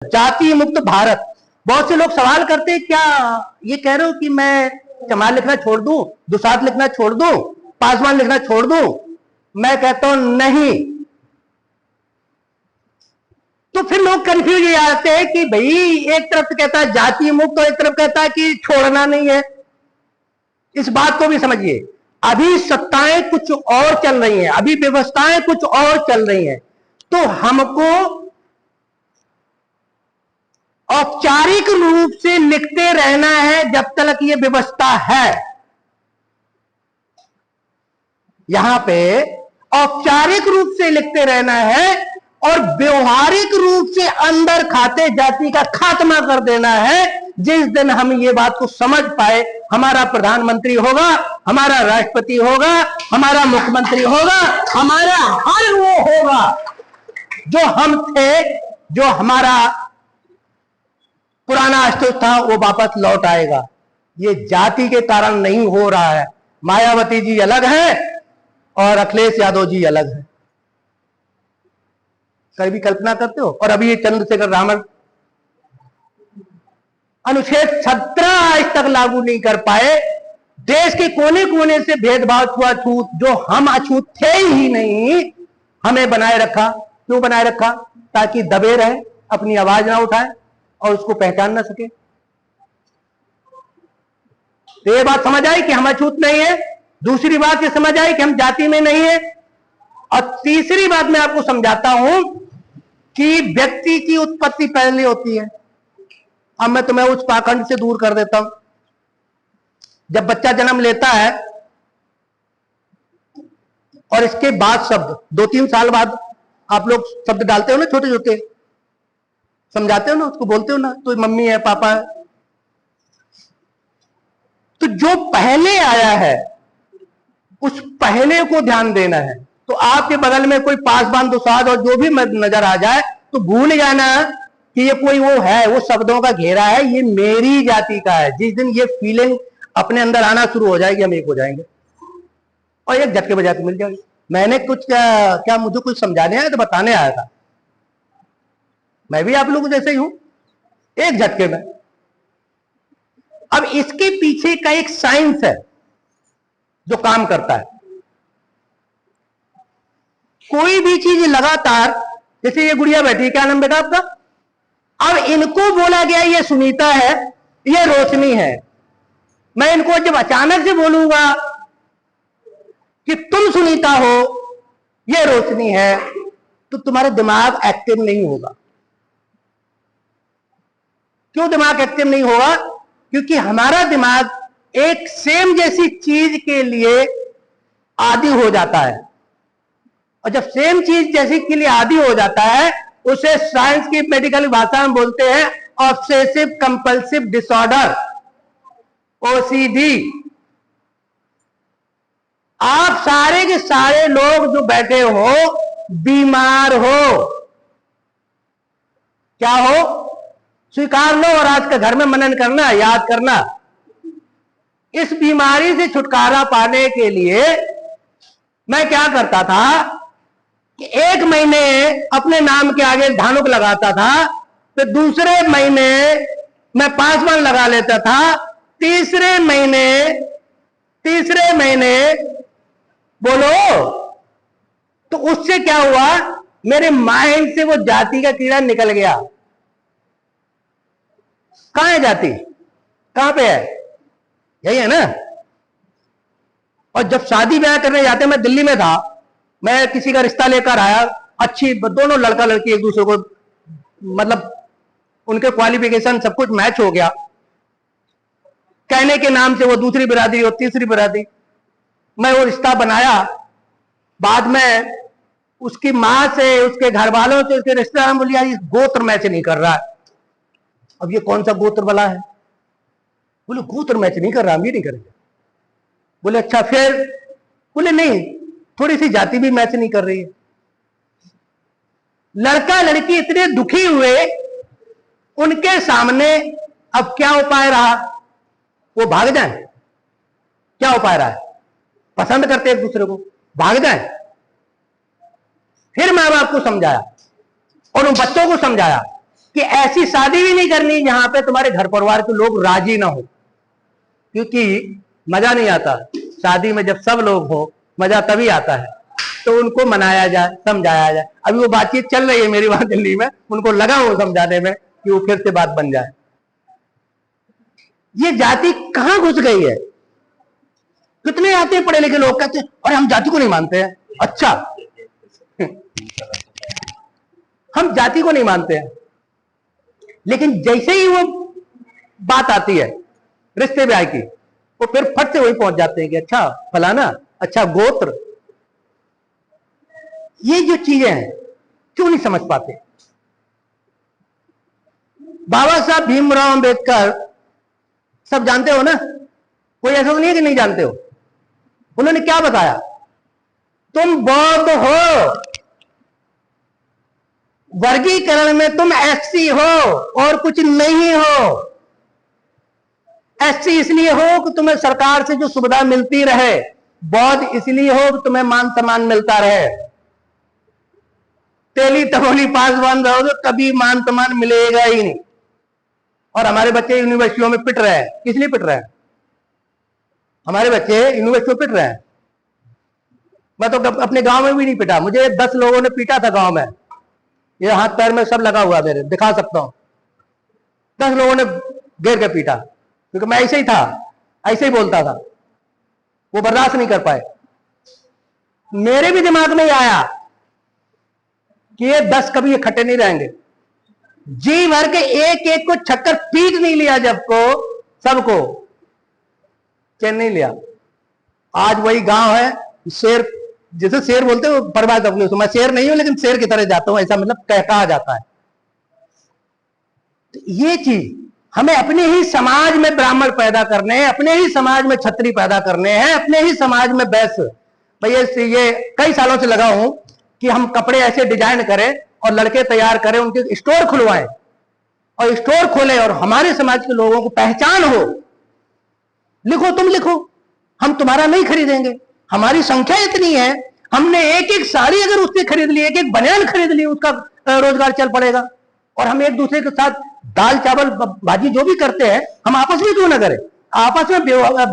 जाति मुक्त भारत। बहुत से लोग सवाल करते हैं, क्या ये कह रहे हो कि मैं चमार लिखना छोड़ दूं, दुसाध लिखना छोड़ दूं, पासवान लिखना छोड़ दूं? मैं कहता हूं नहीं। तो फिर लोग कंफ्यूज हो जाते हैं कि भाई एक तरफ कहता है जाति मुक्त और एक तरफ कहता है कि छोड़ना नहीं है। इस बात को भी समझिए, अभी सत्ताएं कुछ और चल रही हैं, अभी व्यवस्थाएं कुछ और चल रही हैं। तो हमको औपचारिक रूप से लिखते रहना है जब तक ये व्यवस्था है। यहां पे औपचारिक रूप से लिखते रहना है और व्यवहारिक रूप से अंदर खाते जाति का खात्मा कर देना है। जिस दिन हम ये बात को समझ पाए, हमारा प्रधानमंत्री होगा, हमारा राष्ट्रपति होगा, हमारा मुख्यमंत्री होगा, हमारा हर वो होगा जो हम थे, जो हमारा पुराना अस्तित्व था, वो वापस लौट आएगा। ये जाति के कारण नहीं हो रहा है। मायावती जी अलग है और अखिलेश यादव जी अलग है। कभी कल्पना करते हो? और अभी ये चंद्रशेखर रावण अनुच्छेद 17 आज तक लागू नहीं कर पाए। देश के कोने कोने से भेदभाव, छुआछूत, जो हम अछूत थे ही नहीं, हमें बनाए रखा। क्यों बनाए रखा? ताकि दबे रहे, अपनी आवाज ना उठाए और उसको पहचान ना सके। तो ये बात समझ आई कि हम अछूत नहीं है। दूसरी बात ये समझ आई कि हम जाति में नहीं है। और तीसरी बात मैं आपको समझाता हूं कि व्यक्ति की उत्पत्ति पहले होती है। अब मैं तुम्हें उस पाखंड से दूर कर देता हूं। जब बच्चा जन्म लेता है और इसके बाद शब्द 2-3 साल बाद आप लोग शब्द डालते हो ना, छोटे छोटे समझाते हो ना, उसको बोलते हो ना, तो मम्मी है, पापा है। तो जो पहले आया है उस पहले को ध्यान देना है। तो आपके बगल में कोई पासवान, दुसाध और जो भी नजर आ जाए तो भूल जाना कि ये कोई वो है, वो शब्दों का घेरा है, ये मेरी जाति का है। जिस दिन ये फीलिंग अपने अंदर आना शुरू हो जाएगी, हम एक हो जाएंगे और एक झटके बजा के मिल जाएगी। मैंने कुछ क्या मुझे कुछ समझाने आया तो बताने आया था। मैं भी आप लोगों जैसे ही हूं, एक झटके में। अब इसके पीछे का एक साइंस है जो काम करता है। कोई भी चीज लगातार, जैसे ये गुड़िया बैठी है, क्या नाम बेटा आपका? अब इनको बोला गया ये सुनीता है, ये रोशनी है। मैं इनको जब अचानक से बोलूंगा कि तुम सुनीता हो, ये रोशनी है, तो तुम्हारा दिमाग एक्टिव नहीं होगा। क्यों दिमाग एक्टिव नहीं होगा? क्योंकि हमारा दिमाग एक सेम जैसी चीज के लिए आदी हो जाता है। और जब सेम चीज जैसी के लिए आदी हो जाता है, उसे साइंस की मेडिकल भाषा में बोलते हैं ऑब्सेसिव कंपल्सिव डिसऑर्डर, ओसीडी। आप सारे के सारे लोग जो बैठे हो बीमार हो। क्या हो? स्वीकार लो और आज के घर में मनन करना, याद करना। इस बीमारी से छुटकारा पाने के लिए मैं क्या करता था कि 1 महीने अपने नाम के आगे धानुक लगाता था, फिर दूसरे महीने मैं पासवान लगा लेता था, तीसरे महीने बोलो, तो उससे क्या हुआ, मेरे माइंड से वो जाति का कीड़ा निकल गया। कहां है जाति? कहां पे है? यही है ना। और जब शादी ब्याह करने जाते, मैं दिल्ली में था, मैं किसी का रिश्ता लेकर आया, अच्छी दोनों लड़का लड़की एक दूसरे को, मतलब उनके क्वालिफिकेशन सब कुछ मैच हो गया। कहने के नाम से वो दूसरी बिरादरी और तीसरी बिरादरी, मैं वो रिश्ता बनाया। बाद में उसकी मां से, उसके घर वालों से, उसके रिश्तेदार बोली यार इस गोत्र मैच नहीं कर रहा है। अब ये कौन सा गोत्र वाला है? बोले गोत्र मैच नहीं कर रहा, हम ये नहीं करेंगे। बोले अच्छा फिर? बोले नहीं, थोड़ी सी जाति भी मैच नहीं कर रही है। लड़का लड़की इतने दुखी हुए, उनके सामने अब क्या उपाय रहा? वो भाग जाए। क्या उपाय रहा है? पसंद करते एक दूसरे को, भाग जाए। फिर माँ बाप को समझाया और उन बच्चों को समझाया कि ऐसी शादी भी नहीं करनी जहां पे तुम्हारे घर परिवार के लोग राजी ना हो, क्योंकि मजा नहीं आता शादी में। जब सब लोग हो मजा तभी आता है। तो उनको मनाया जाए, समझाया जाए। अभी वो बातचीत चल रही है मेरी वहां दिल्ली में, उनको लगा वो समझाने में कि वो फिर से बात बन जाए। ये जाति कहां घुस गई है? कितने आते हैं पढ़े लिखे लोग, कहते हैं अरे हम जाति को नहीं मानते हैं। अच्छा हम जाति को नहीं मानते हैं, लेकिन जैसे ही वो बात आती है रिश्ते ब्याह की, वो फिर फट से वही पहुंच जाते हैं कि अच्छा फलाना, अच्छा गोत्र। ये जो चीजें हैं क्यों नहीं समझ पाते? बाबा साहब भीमराव अंबेडकर सब जानते हो ना, कोई ऐसा तो नहीं है कि नहीं जानते हो। उन्होंने क्या बताया? तुम बौद्ध हो, वर्गीकरण में तुम एससी हो और कुछ नहीं हो। एससी इसलिए हो कि तुम्हें सरकार से जो सुविधा मिलती रहे, बौद्ध इसलिए हो कि तुम्हें मान सम्मान मिलता रहे। तेली तमोली पासवान रहोगे कभी मान सम्मान मिलेगा ही नहीं। और हमारे बच्चे यूनिवर्सिटियों में पिट रहे हैं, किस लिए पिट रहे हैं? हमारे बच्चे यूनिवर्सिटी में पिट रहे हैं। मैं तो अपने गांव में भी नहीं पिटा, मुझे 10 लोगों ने पीटा था गांव में, ये हाथ पैर में सब लगा हुआ मेरे, दिखा सकता हूं। 10 लोगों ने घेर के पीटा, क्योंकि मैं ऐसे ही था, ऐसे ही बोलता था। वो बर्दाश्त नहीं कर पाए। मेरे भी दिमाग में आया कि ये 10 कभी इकट्ठे नहीं रहेंगे। जी भर के एक एक को छक्कर पीट नहीं लिया, जब को सबको चैन नहीं लिया। आज वही गांव है, शेर जैसे शेर बोलते हो बर्बाद अपने, मैं शेर नहीं हूं लेकिन शेर की तरह जाता हूं, ऐसा मतलब कहा जाता है। तो ये चीज हमें अपने ही समाज में ब्राह्मण पैदा करने हैं, अपने ही समाज में छत्री पैदा करने हैं, अपने ही समाज में वैश्य। भैया ये कई सालों से लगा हूं कि हम कपड़े ऐसे डिजाइन करें और लड़के तैयार करें, उनके स्टोर खुलवाएं और स्टोर खोलें और हमारे समाज के लोगों को पहचान हो। लिखो, तुम लिखो, हम तुम्हारा नहीं खरीदेंगे, हमारी संख्या इतनी है, हमने एक एक साड़ी अगर उससे खरीद ली, एक एक बनियान खरीद ली, उसका रोजगार चल पड़ेगा। और हम एक दूसरे के साथ दाल चावल भाजी जो भी करते हैं, हम आपस में क्यों ना करें? आपस में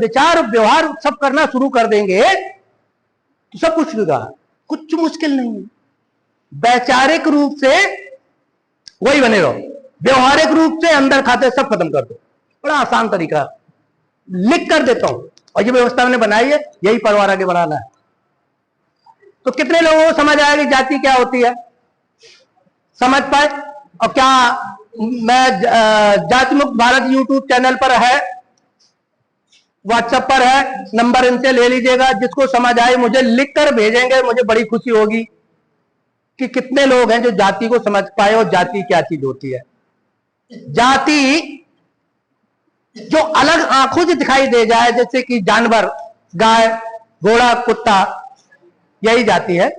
विचार व्यवहार सब करना शुरू कर देंगे तो सब कुछ होगा। कुछ मुश्किल नहीं है। वैचारिक रूप से वही बने रहो, व्यवहारिक रूप से अंदर खाते सब खत्म कर दो। बड़ा आसान तरीका लिख कर देता हूं, और ये व्यवस्था मैंने बनाई है, यही परिवार आगे बढ़ाना है। तो कितने लोगों को समझ आया कि जाति क्या होती है? समझ पाए? और क्या मैं जाति मुक्त भारत यूट्यूब चैनल पर है, व्हाट्सएप पर है, नंबर इनसे ले लीजिएगा। जिसको समझ आए मुझे लिख कर भेजेंगे, मुझे बड़ी खुशी होगी कि कितने लोग हैं जो जाति को समझ पाए और जाति क्या चीज होती है। जाति जो अलग आंखों से दिखाई दे जाए, जैसे कि जानवर, गाय, घोड़ा, कुत्ता, यही जाति है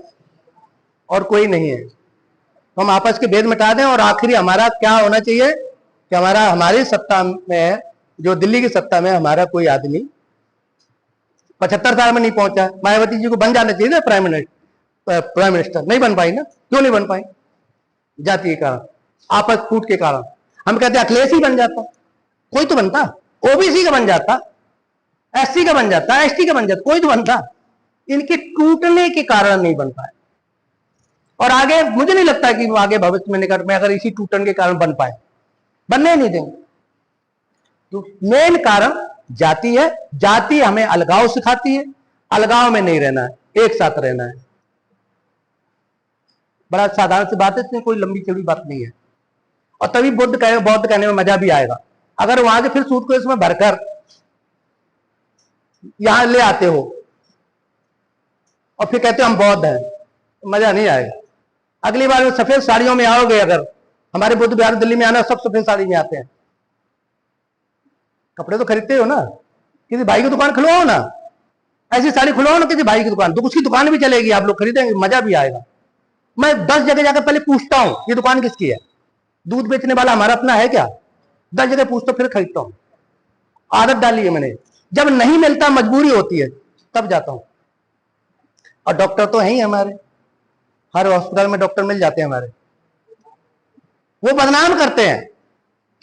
और कोई नहीं है। तो हम आपस के भेद मिटा दें और आखिरी हमारा क्या होना चाहिए कि हमारी सत्ता में, जो दिल्ली की सत्ता में, हमारा कोई आदमी 75 साल में नहीं पहुंचा। मायावती जी को बन जाना चाहिए ना प्राइम मिनिस्टर, नहीं बन पाई ना। क्यों नहीं बन पाई? जाति के कारण, आपस फूट के कारण। हम कहते अखिलेश ही बन जाता, कोई तो बनता, ओबीसी का बन जाता, एससी का बन जाता, एसटी का बन जाता, कोई तो बनता। इनके टूटने के कारण नहीं बन पाए, और आगे मुझे नहीं लगता कि आगे भविष्य में निकट में अगर इसी टूटने के कारण बन पाए, बनने नहीं देंगे। तो मेन कारण जाति है। जाति हमें अलगाव सिखाती है, अलगाव में नहीं रहना है, एक साथ रहना है। बड़ा साधारण सी बात है, इसमें कोई लंबी चौड़ी बात नहीं है। और तभी बौद्ध कहने में मजा भी आएगा। अगर वहां के फिर सूट को इसमें भरकर यहां ले आते हो और फिर कहते हो हम बौद्ध हैं, तो मजा नहीं आएगा। अगली बार सफेद साड़ियों में आओगे, अगर हमारे बुद्ध बिहार दिल्ली में आना, सब सफेद साड़ी में आते हैं। कपड़े तो खरीदते हो ना, किसी भाई की दुकान खुलवाओ ना, ऐसी साड़ी खुलवाओ ना किसी भाई की दुकान, तो उसकी दुकान भी चलेगी, आप लोग खरीदेंगे, मजा भी आएगा। मैं 10 जगह जाकर पहले पूछता हूं ये दुकान किसकी है, दूध बेचने वाला हमारा अपना है क्या? 10 जगह पूछता फिर खरीदता हूं। आदत डाली है मैंने। जब नहीं मिलता, मजबूरी होती है, तब जाता हूं। और डॉक्टर तो है ही हमारे, हर हॉस्पिटल में डॉक्टर मिल जाते हैं हमारे। वो बदनाम करते हैं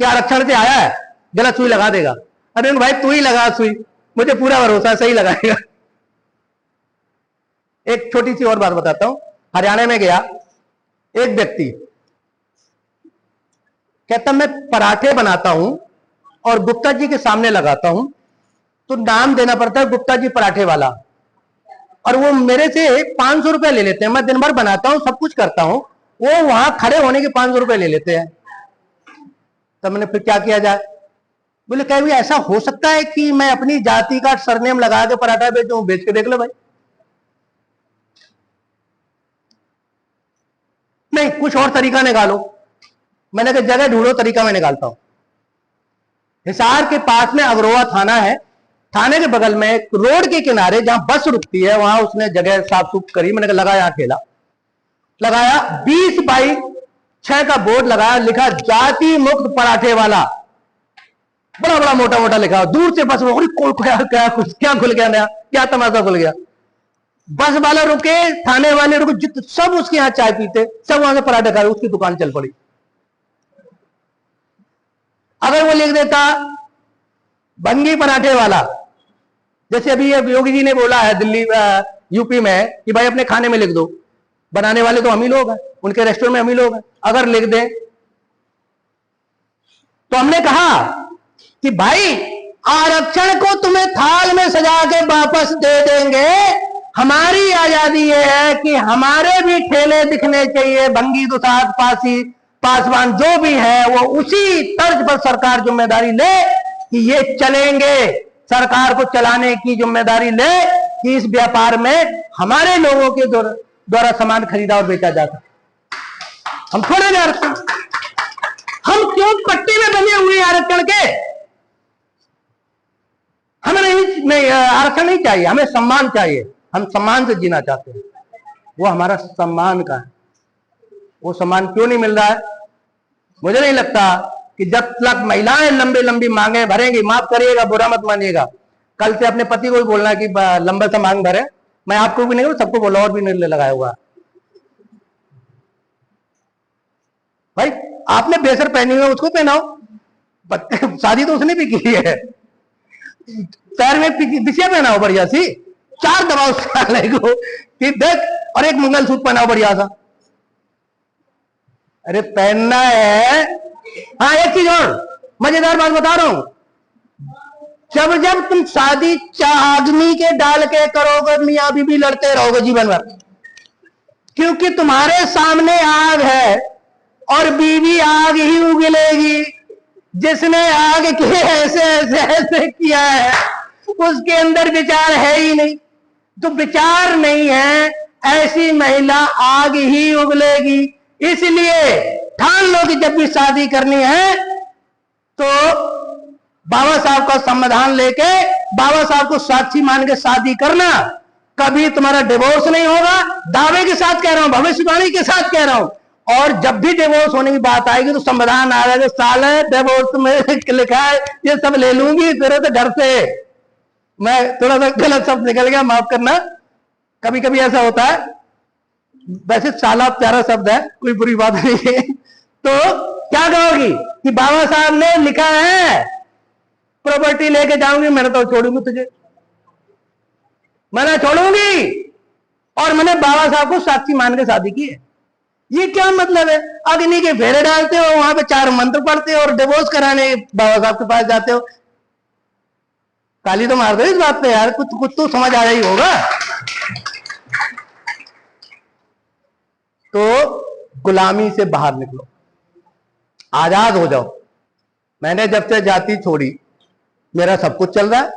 कि आरक्षण से आया है, गलत सुई लगा देगा। अरे भाई तू ही लगा सुई, मुझे पूरा भरोसा है सही लगाएगा। एक छोटी सी और बात बताता हूं। हरियाणा में गया एक व्यक्ति, कहता मैं पराठे बनाता हूं और गुप्ता जी के सामने लगाता हूं, तो नाम देना पड़ता है गुप्ता जी पराठे वाला, और वो मेरे से 500 रुपए ले लेते हैं। मैं दिन भर बनाता हूं, सब कुछ करता हूं, वो वहां खड़े होने के 500 रुपए ले लेते हैं। तब मैंने फिर क्या किया जाए? बोले कहीं भी ऐसा हो सकता है कि मैं अपनी जाति का सरनेम लगा के पराठा बेचूं? बेच के देख लो भाई। नहीं, कुछ और तरीका निकालो। मैंने कहा जगह ढूंढो, तरीका मैं निकालता हूं। हिसार के पास में अग्रोहा थाना है, थाने के बगल में रोड के किनारे जहां बस रुकती है, वहां उसने जगह साफ सुफ करी। मैंने कहा लगाया ठेला, लगाया 20/6 का बोर्ड लगाया, लिखा जाति मुक्त पराठे वाला, बड़ा बड़ा मोटा मोटा लिखा। दूर से बस क्या खुल गया नया, क्या तमाशा खुल गया। बस वाला रुके, थाने वाले रुके, सब उसके यहाँ चाय पीते, सब वहां से पराठे खा रहे, उसकी दुकान चल पड़ी। अगर वो लिख देता बंगी पराठे वाला, जैसे अभी योगी जी ने बोला है दिल्ली यूपी में कि भाई अपने खाने में लिख दो, बनाने वाले तो हम ही लोग हैं, उनके रेस्टोरेंट में हम ही लोग हैं, अगर लिख दें तो हमने कहा कि भाई आरक्षण को तुम्हें थाल में सजा के वापस दे देंगे। हमारी आजादी यह है कि हमारे भी ठेले दिखने चाहिए, भंगी दुसाद पासी पासवान जो भी है वो उसी तर्ज पर सरकार जिम्मेदारी ले कि ये चलेंगे, सरकार को चलाने की जिम्मेदारी ले कि इस व्यापार में हमारे लोगों के द्वारा सामान खरीदा और बेचा जाता। हम थोड़े ना आरक्षण, हम क्यों पट्टी में बने हुए आरक्षण के? हमें नहीं आरक्षण नहीं चाहिए, हमें सम्मान चाहिए। हम सम्मान से जीना चाहते हैं, वो हमारा सम्मान का है। वो सम्मान क्यों नहीं मिल रहा है? मुझे नहीं लगता कि जब तक महिलाएं लंबी लंबी मांगे भरेंगी, माफ करिएगा बुरा मत मानिएगा, कल से अपने पति को भी बोलना कि लंबा सा मांग भरे। मैं आपको भी नहीं, सबको बोला, और भी निर्णय लगाया हुआ। भाई आपने बेसर पहनी हुई उसको पहनाओ, शादी तो उसने भी की है, पैर में बिछिया पहनाओ बढ़िया सी, 4 दबाओ साले को कि देख, और एक मंगलसूत्र पहनाओ बढ़िया सा। अरे पहनना है। हाँ एक चीज और मजेदार बात बता रहा हूं, जब जब तुम शादी आदमी के डाल के करोगे, मियां बीबी लड़ते रहोगे जीवन भर, क्योंकि तुम्हारे सामने आग है और बीवी आग ही उगलेगी। जिसने आग के ऐसे ऐसे ऐसे किया है उसके अंदर विचार है ही नहीं, तो विचार नहीं है, ऐसी महिला आग ही उगलेगी। इसलिए ठान लो कि जब भी शादी करनी है तो बाबा साहब का संविधान लेके बाबा साहब को साक्षी मान के शादी करना, कभी तुम्हारा डिवोर्स नहीं होगा। दावे के साथ कह रहा हूं, भविष्यवाणी के साथ कह रहा हूं। और जब भी डिवोर्स होने की बात आएगी तो संविधान आ रहा है, साले डिवोर्स में लिखा है ये सब ले लूंगी तेरे तो घर से। मैं थोड़ा सा गलत शब्द निकल गया, माफ करना, कभी कभी ऐसा होता है। वैसे साला प्यारा शब्द है, कोई बुरी बात नहीं है। तो क्या कहोगी कि बाबा साहब ने लिखा है प्रॉपर्टी लेके जाऊंगी, मैंने तो छोड़ूंगी तुझे, मैंने छोड़ूंगी, और मैंने बाबा साहब को साक्षी मान के शादी की है। ये क्या मतलब है? अग्नि के फेरे डालते हो, वहां पे 4 मंत्र पढ़ते हो और डिवोर्स कराने बाबा साहब के पास जाते हो। काली तो मार दो इस बात पे यार, कुछ कुछ तो समझ आ रही होगा। तो गुलामी से बाहर निकलो, आजाद हो जाओ। मैंने जब से जाति छोड़ी मेरा सब कुछ चल रहा है,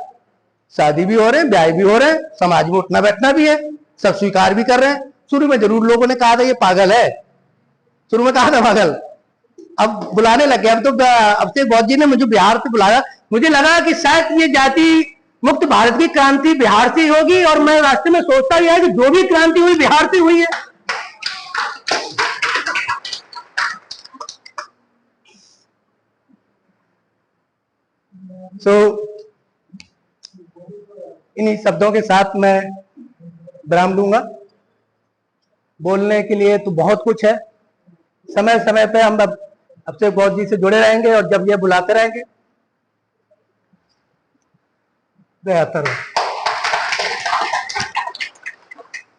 शादी भी हो रहे हैं, ब्याह भी हो रहे हैं, समाज में उठना बैठना भी है, सब स्वीकार भी कर रहे हैं। शुरू में जरूर लोगों ने कहा था ये पागल है, शुरू में कहा था पागल, अब बुलाने लग गया। अब तो अब से बहुत जी ने मुझे बिहार से बुलाया, मुझे लगा कि शायद ये जाति मुक्त भारत की क्रांति बिहार से होगी, और मैं रास्ते में सोचता भी है कि जो भी क्रांति हुई बिहार से हुई है। इन्हीं शब्दों के साथ मैं विराम लूंगा। बोलने के लिए तो बहुत कुछ है, समय समय पे हम अभिषेक बौद्ध जी से जुड़े रहेंगे और जब ये बुलाते रहेंगे बेहतर हो।